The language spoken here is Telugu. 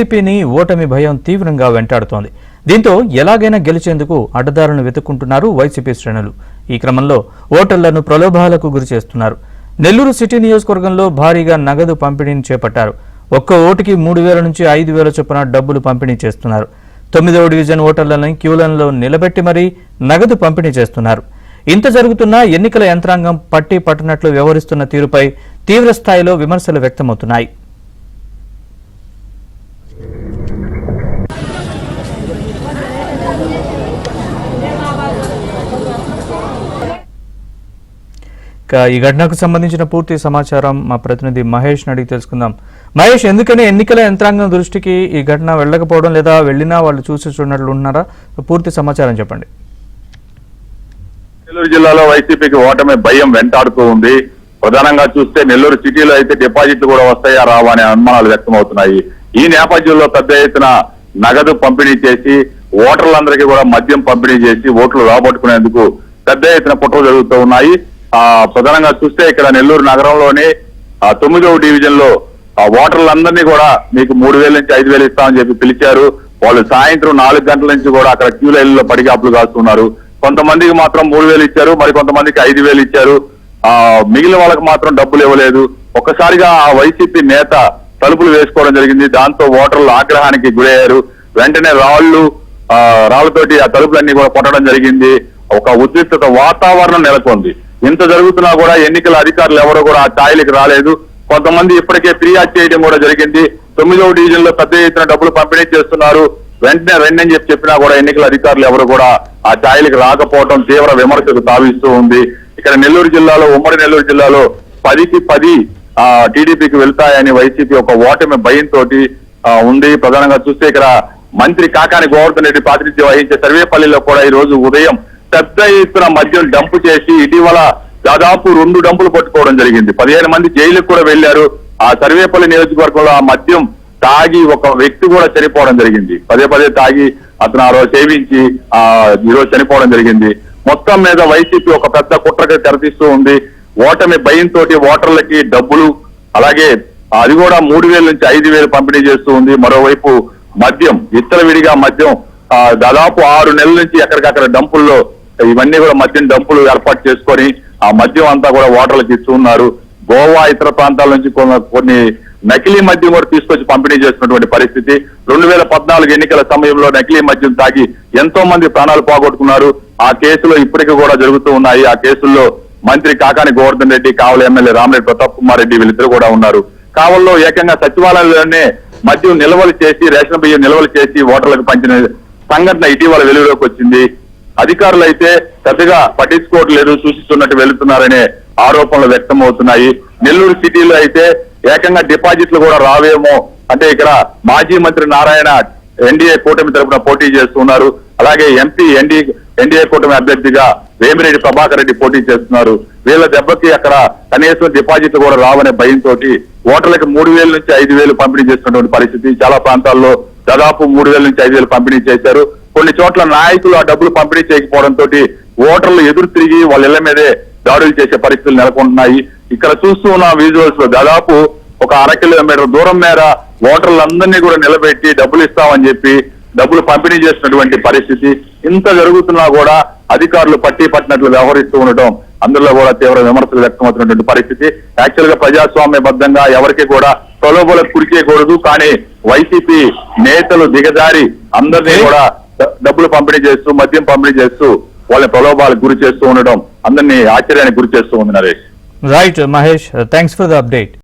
టీడీపీని ఓటమి భయం తీవ్రంగా వెంటాడుతోంది. దీంతో ఎలాగైనా గెలిచేందుకు అడ్డదారులను వెతుక్కుంటున్నారు వైసీపీ శ్రేణులు. ఈ క్రమంలో ఓటర్లను ప్రలోభాలకు గురిచేస్తున్నారు. నెల్లూరు సిటీ నియోజకవర్గంలో భారీగా నగదు పంపిణీని చేపట్టారు. ఒక్క ఓటుకి 3,000 నుంచి 5,000 చొప్పున డబ్బులు పంపిణీ చేస్తున్నారు. 9వ డివిజన్ ఓటర్లను క్యూలైన్లో నిలబెట్టి మరీ నగదు పంపిణీ చేస్తున్నారు. ఇంత జరుగుతున్నా ఎన్నికల యంత్రాంగం పట్టి పట్టనట్లు వ్యవహరిస్తున్న తీరుపై తీవ్ర స్థాయిలో విమర్శలు వ్యక్తమవుతున్నాయి. ఈ ఘటనకు సంబంధించిన పూర్తి సమాచారం మా ప్రతినిధి మహేష్ అడిగి తెలుసుకుందాం. మహేష్, ఎందుకని ఎన్నికల యంత్రాంగం దృష్టికి ఈ ఘటన వెళ్ళకపోవడం, లేదా వెళ్ళినా వాళ్ళు చూసి చూడనట్లు ఉన్నారా? పూర్తి సమాచారం చెప్పండి. నెల్లూరు జిల్లాలో వైసీపీకి ఓటమి భయం వెంటాడుతూ ఉంది. ప్రధానంగా చూస్తే నెల్లూరు సిటీలో అయితే డిపాజిట్లు కూడా వస్తాయా రావా అనే అనుమానాలు వ్యక్తమవుతున్నాయి. ఈ నేపథ్యంలో పెద్ద ఎత్తున నగదు పంపిణీ చేసి ఓటర్లందరికీ కూడా మద్యం పంపిణీ చేసి ఓట్లు రాబట్టుకునేందుకు పెద్ద ఎత్తున కుట్రలు జరుగుతూ ఉన్నాయి. ప్రధానంగా చూస్తే ఇక్కడ నెల్లూరు నగరంలోని 9వ డివిజన్ లో ఓటర్లందరినీ కూడా మీకు 3,000 నుంచి 5,000 ఇస్తామని చెప్పి పిలిచారు. వాళ్ళు సాయంత్రం 4 గంటల నుంచి కూడా అక్కడ క్యూ లైన్లో పడిగాపులు కాస్తున్నారు. కొంతమందికి మాత్రం 3,000 ఇచ్చారు, మరి కొంతమందికి 5,000 ఇచ్చారు. మిగిలిన వాళ్ళకి మాత్రం డబ్బులు ఇవ్వలేదు. ఒక్కసారిగా ఆ వైసీపీ నేత తలుపులు వేసుకోవడం జరిగింది. దాంతో ఓటర్లు ఆగ్రహానికి గురయ్యారు. వెంటనే రాళ్లతోటి ఆ తలుపులన్నీ కూడా కొట్టడం జరిగింది. ఒక ఉద్రిక్తత వాతావరణం నెలకొంది. ఇంత జరుగుతున్నా కూడా ఎన్నికల అధికారులు ఎవరో కూడా ఆ స్థాయిలకు రాలేదు. కొంతమంది ఇప్పటికే ఫిర్యాదు చేయడం కూడా జరిగింది. 9వ డివిజన్ లో పెద్ద ఎత్తున డబ్బులు పంపిణీ చేస్తున్నారు, వెంటనే రెండని చెప్పినా కూడా ఎన్నికల అధికారులు ఎవరు కూడా ఆ స్థాయిలకు రాకపోవడం తీవ్ర విమర్శకు తావిస్తూ ఉంది. ఇక్కడ నెల్లూరు జిల్లాలో, ఉమ్మడి నెల్లూరు జిల్లాలో 10కి 10 టీడీపీకి వెళ్తాయని వైసీపీ ఒక ఓటమి భయంతో ఉంది. ప్రధానంగా చూస్తే ఇక్కడ మంత్రి కాకాని గోవర్ధన్ రెడ్డి ప్రాతినిధ్యం వహించే సర్వేపల్లిలో కూడా ఈ రోజు ఉదయం పెద్ద ఎత్తున మద్యం డంపు చేసి ఇటీవల దాదాపు 2 డంపులు పట్టుకోవడం జరిగింది. 15 మంది జైలుకు కూడా వెళ్లారు. ఆ సర్వేపల్లి నియోజకవర్గంలో ఆ మద్యం తాగి ఒక వ్యక్తి కూడా చనిపోవడం జరిగింది. పదే తాగి అతను ఆ రోజు సేవించి ఈరోజు చనిపోవడం జరిగింది. మొత్తం మీద వైసీపీ ఒక పెద్ద కుట్రకి తెరతీస్తూ ఉంది. ఓటమి భయంతో ఓటర్లకి డబ్బులు, అలాగే అది కూడా 3,000 నుంచి 5,000 పంపిణీ చేస్తూ ఉంది. మరోవైపు మద్యం, విచ్చలవిడిగా మద్యం దాదాపు 6 నెలల నుంచి ఎక్కడికక్కడ డంపుల్లో ఇవన్నీ కూడా మద్యం డంపులు ఏర్పాటు చేసుకొని ఆ మద్యం అంతా కూడా ఓటర్లకు ఇస్తున్నారు. గోవా ఇతర ప్రాంతాల నుంచి కొన్ని నకిలీ మద్యం కూడా తీసుకొచ్చి పంపిణీ చేస్తున్నటువంటి పరిస్థితి. 2014 ఎన్నికల సమయంలో నకిలీ మద్యం తాగి ఎంతో మంది ప్రాణాలు పోగొట్టుకున్నారు. ఆ కేసులో ఇప్పటికీ కూడా జరుగుతూ ఉన్నాయి. ఆ కేసుల్లో మంత్రి కాకాని గోవర్ధన్ రెడ్డి, కావలి ఎమ్మెల్యే రామిరెడ్డి ప్రతాప్ కుమార్ రెడ్డి వీళ్ళిద్దరు కూడా ఉన్నారు. కావల్లో ఏకంగా సచివాలయంలోనే మద్యం నిల్వలు చేసి, రేషన్ బియ్యం నిల్వలు చేసి ఓటర్లకు పంచిన సంఘటన ఇటీవల వెలుగులోకి వచ్చింది. అధికారులు అయితే పెద్దగా పట్టించుకోవట్లేదు, సూచిస్తున్నట్టు వెళుతున్నారనే ఆరోపణలు వ్యక్తమవుతున్నాయి. నెల్లూరు సిటీలో అయితే ఏకంగా డిపాజిట్లు కూడా రావేమో అంటే ఇక్కడ మాజీ మంత్రి నారాయణ ఎన్డీఏ కూటమి తరఫున పోటీ చేస్తున్నారు. అలాగే ఎంపీ ఎన్డీఏ కూటమి అభ్యర్థిగా వేమిరెడ్డి ప్రభాకర్ రెడ్డి పోటీ చేస్తున్నారు. వీళ్ళ దెబ్బకి అక్కడ కనీసం డిపాజిట్లు కూడా రావనే భయంతో ఓటర్లకు 3,000 నుంచి 5,000 పంపిణీ చేస్తున్నటువంటి పరిస్థితి. చాలా ప్రాంతాల్లో దాదాపు 3,000 నుంచి 5,000 పంపిణీ చేశారు. కొన్ని చోట్ల నాయకులు ఆ డబ్బులు పంపిణీ చేయకపోవడంతో ఓటర్లు ఎదురు తిరిగి వాళ్ళ ఇళ్ల మీదే దాడులు చేసే పరిస్థితులు నెలకొంటున్నాయి. ఇక్కడ చూస్తూ ఉన్న విజువల్స్ లో దాదాపు ఒక 1/2 కిలోమీటర్ దూరం మేర ఓటర్లందరినీ కూడా నిలబెట్టి డబ్బులు ఇస్తామని చెప్పి డబ్బులు పంపిణీ చేసినటువంటి పరిస్థితి. ఇంత జరుగుతున్నా కూడా అధికారులు పట్టి పట్టినట్లు వ్యవహరిస్తూ ఉండటం అందులో కూడా తీవ్ర విమర్శలు వ్యక్తమవుతున్నటువంటి పరిస్థితి. యాక్చువల్ గా ప్రజాస్వామ్యబద్ధంగా ఎవరికి కూడా ప్రలోభాలకు గురిచేయకూడదు, కానీ వైసీపీ నేతలు దిగజారి అందరినీ కూడా డబ్బులు పంపిణీ చేస్తూ, మద్యం పంపిణీ చేస్తూ వాళ్ళని ప్రలోభాలకు గురి చేస్తూ ఉండడం అందరినీ ఆశ్చర్యానికి గురి చేస్తూ ఉంది. Naresh. Right Mahesh, thanks for the update.